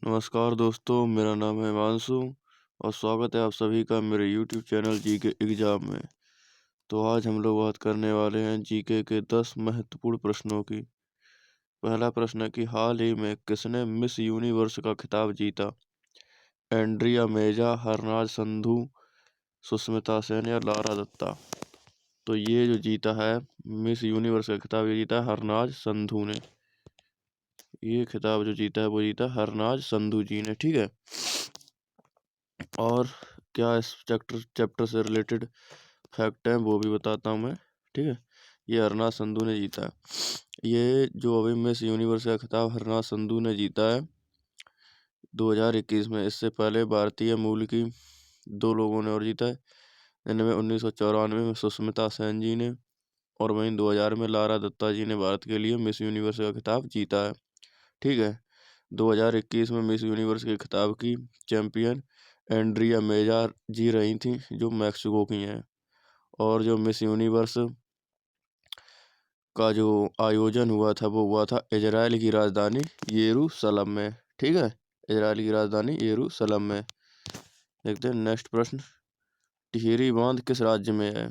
नमस्कार दोस्तों, मेरा नाम है हिमांशु और स्वागत है आप सभी का मेरे YouTube चैनल जीके एग्जाम में। तो आज हम लोग बात करने वाले हैं जीके के 10 महत्वपूर्ण प्रश्नों की। पहला प्रश्न है कि हाल ही में किसने मिस यूनिवर्स का खिताब जीता? एंड्रिया मेजा, हरनाज संधू, सुष्मिता सेन या लारा दत्ता? तो ये जो जीता है मिस यूनिवर्स का खिताब, ये जीता है हरनाज संधू ने। ये खिताब जो जीता है वो जीता हरनाज संधू जी ने। ठीक है। और क्या इस चैप्टर से रिलेटेड फैक्ट है वो भी बताता हूँ मैं। ठीक है। ये हरनाज संधू ने जीता है। ये जो अभी मिस यूनिवर्स का खिताब हरनाज संधू ने जीता है 2021 में। इससे पहले भारतीय मूल की 2 लोगों ने और जीता है, जिनमें 1994 में सुष्मिता सेन जी ने और वहीं 2000 में लारा दत्ता जी ने भारत के लिए मिस यूनिवर्स का खिताब जीता है। ठीक है। 2021 में मिस यूनिवर्स के खिताब की चैंपियन एंड्रिया मेजा जी रही थी, जो मैक्सिको की हैं। और जो मिस यूनिवर्स का जो आयोजन हुआ था वो हुआ था इजराइल की राजधानी यरूशलेम में। ठीक है। इजराइल की राजधानी यरूशलेम में। देखते हैं नेक्स्ट प्रश्न। टिहरी बांध किस राज्य में है?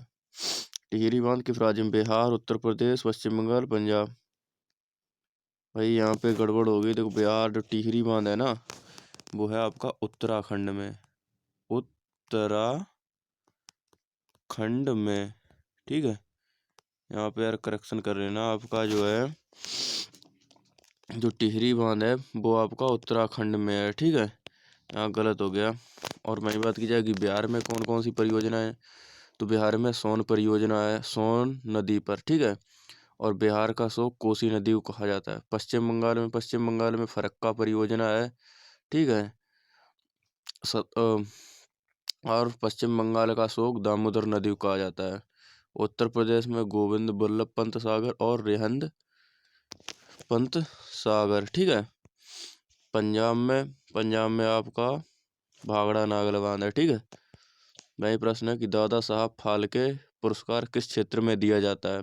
टिहरी बांध किस राज्य में? बिहार, उत्तर प्रदेश, पश्चिम बंगाल, पंजाब? भाई यहाँ पे गड़बड़ हो गई। देखो, बिहार जो टिहरी बांध है ना, वो है आपका उत्तराखंड में। उत्तराखंड में। ठीक है। यहाँ पे यार करेक्शन कर लेना, आपका जो है जो टिहरी बांध है वो आपका उत्तराखंड में है। ठीक है। यहाँ गलत हो गया। और वही बात की जाए कि बिहार में कौन कौन सी परियोजना है, तो बिहार में सोन परियोजना है, सोन नदी पर। ठीक है। और बिहार का शोक कोसी नदी को कहा जाता है। पश्चिम बंगाल में फरक्का परियोजना है। ठीक है। और पश्चिम बंगाल का शोक दामोदर नदी को कहा जाता है। उत्तर प्रदेश में गोविंद बल्लभ पंत सागर और रिहंद पंत सागर। ठीक है। पंजाब में आपका भाखड़ा नागल बांध है। ठीक है। वही प्रश्न है कि दादा साहब फाल्के पुरस्कार किस क्षेत्र में दिया जाता है?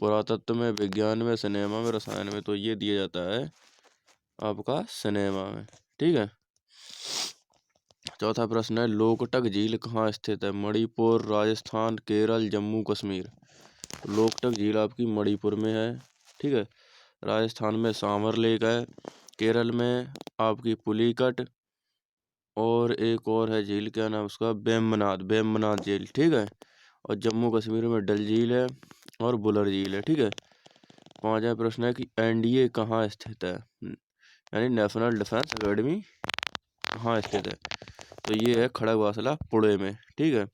पुरातत्व में, विज्ञान में, सिनेमा में, रसायन में? तो ये दिया जाता है आपका सिनेमा में। ठीक है। चौथा प्रश्न है लोकटक झील कहाँ स्थित है? मणिपुर, राजस्थान, केरल, जम्मू कश्मीर? लोकटक झील आपकी मणिपुर में है। ठीक है। राजस्थान में सांवर लेक है। केरल में आपकी पुलिकट, और एक और है झील, क्या नाम उसका, बेम्बनाथ झील। ठीक है। और जम्मू कश्मीर में डल झील है और बुलर झील है। ठीक है। पांचवा प्रश्न है कि एनडीए कहाँ स्थित है? यानी नेशनल डिफेंस एकेडमी कहाँ स्थित है? तो ये है खड़गवासला, पुणे में। ठीक है।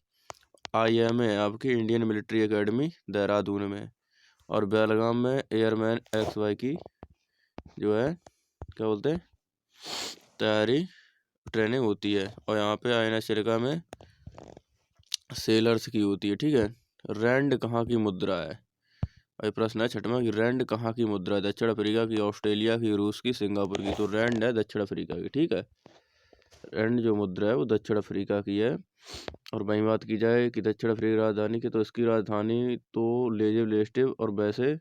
IIM है आपकी इंडियन मिलिट्री एकेडमी, देहरादून में। और बेलगाम में एयरमैन XY की जो है क्या बोलते हैं तैयारी ट्रेनिंग होती है। और यहाँ पे INS चिल्का में सेलर्स की होती है। ठीक है। रैंड कहाँ की मुद्रा है? भाई प्रश्न है छठवां कि रैंड कहाँ की मुद्रा है? दक्षिण अफ्रीका की, ऑस्ट्रेलिया की, रूस की, सिंगापुर की? तो रैंड है दक्षिण अफ्रीका की। ठीक है। रैंड जो मुद्रा है वो दक्षिण अफ्रीका की है। और वही बात की जाए कि दक्षिण अफ्रीका राजधानी की, तो इसकी राजधानी तो लेजिस्लेटिव और वैसे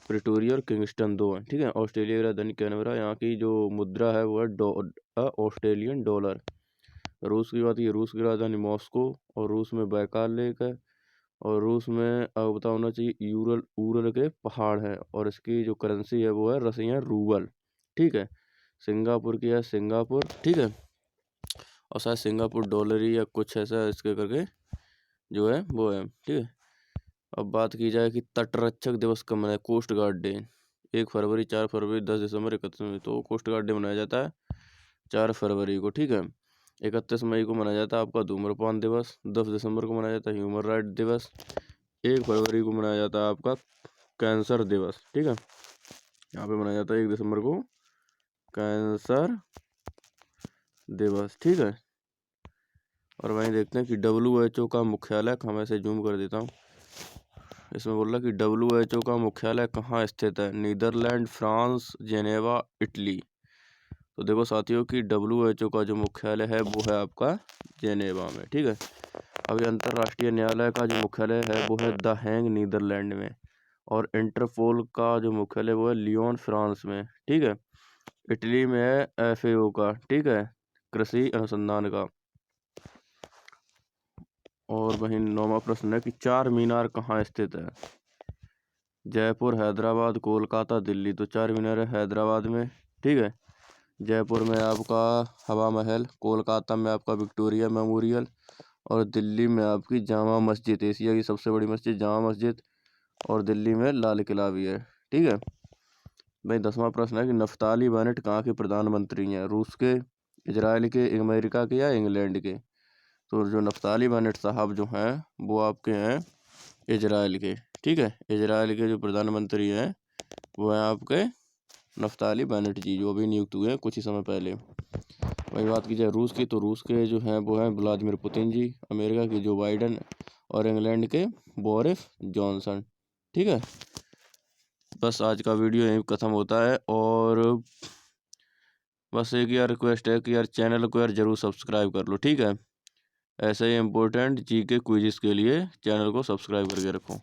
प्रिटोरिया और किंगस्टन 2 है। ठीक है। ऑस्ट्रेलिया की राजधानी कैनबरा। यहाँ की जो मुद्रा है वो है ऑस्ट्रेलियन डॉलर। रूस की बात की, रूस की राजधानी मॉस्को, और रूस में बैकाल लेक है। और रूस में आपको पता होना चाहिए यूरल उरल के पहाड़ हैं। और इसकी जो करेंसी है वो है रसियन रूबल। ठीक है। सिंगापुर की है सिंगापुर। ठीक है। और शायद सिंगापुर डॉलरी या कुछ ऐसा इसके करके जो है वो है। ठीक है। अब बात की जाए कि तटरक्षक दिवस कब मनाया? Coast guard day. 1 फरवरी, 4 फरवरी, 10 दिसंबर, 31 मई? तो कोस्ट गार्ड डे मनाया जाता है 4 फरवरी को। ठीक है। 31 मई को मनाया जाता है आपका धूम्रपान दिवस। 10 दिसंबर को मनाया जाता है ह्यूमन राइट दिवस। 1 फरवरी को मनाया जाता है आपका कैंसर दिवस। ठीक है। यहाँ पे मनाया जाता है 1 दिसंबर को कैंसर दिवस। ठीक है। और वहीं देखते हैं कि WHO का मुख्यालय, मैं इसे जूम कर देता हूँ। इसमें बोल रहा है कि WHO का मुख्यालय कहाँ स्थित है? Netherland, France, Geneva, Italy? तो देखो साथियों कि WHO का जो मुख्यालय है वो है आपका जेनेवा में। ठीक है। अभी अंतर्राष्ट्रीय न्यायालय का जो मुख्यालय है वो है द हैंग, नीदरलैंड में। और इंटरपोल का जो मुख्यालय वो है लियोन, फ्रांस में। ठीक है। इटली में है FAO का, ठीक है, कृषि अनुसंधान का। और वहीं 9वां प्रश्न है कि चार मीनार कहाँ स्थित है? जयपुर, हैदराबाद, कोलकाता, दिल्ली। तो चार मीनार है हैदराबाद में, ठीक है। जयपुर में आपका हवा महल, कोलकाता में आपका विक्टोरिया मेमोरियल, और दिल्ली में आपकी जामा मस्जिद, एशिया की सबसे बड़ी मस्जिद जामा मस्जिद, और दिल्ली में लाल किला भी है, ठीक है भाई। 10वां प्रश्न है कि नफ्ताली बेनेट कहाँ के प्रधानमंत्री हैं? रूस के, इजराइल के, अमेरिका के या इंग्लैंड के? तो जो नफ्ताली बेनेट साहब जो हैं वो आपके हैं इजराइल के, ठीक है। इजराइल के जो प्रधानमंत्री हैं वो हैं आपके नफ्ताली बेनेट जी, जो अभी नियुक्त हुए हैं कुछ ही समय पहले। वही बात की जाए रूस की, तो रूस के जो हैं वो हैं व्लादिमीर पुतिन जी, अमेरिका के जो बाइडन, और इंग्लैंड के बोरिस जॉनसन, ठीक है। बस आज का वीडियो यहीं खत्म होता है। और बस एक यार रिक्वेस्ट है कि यार चैनल को यार जरूर सब्सक्राइब कर लो, ठीक है। ऐसे ही इम्पोर्टेंट GK क्विज़ के लिए चैनल को सब्सक्राइब करके रखो।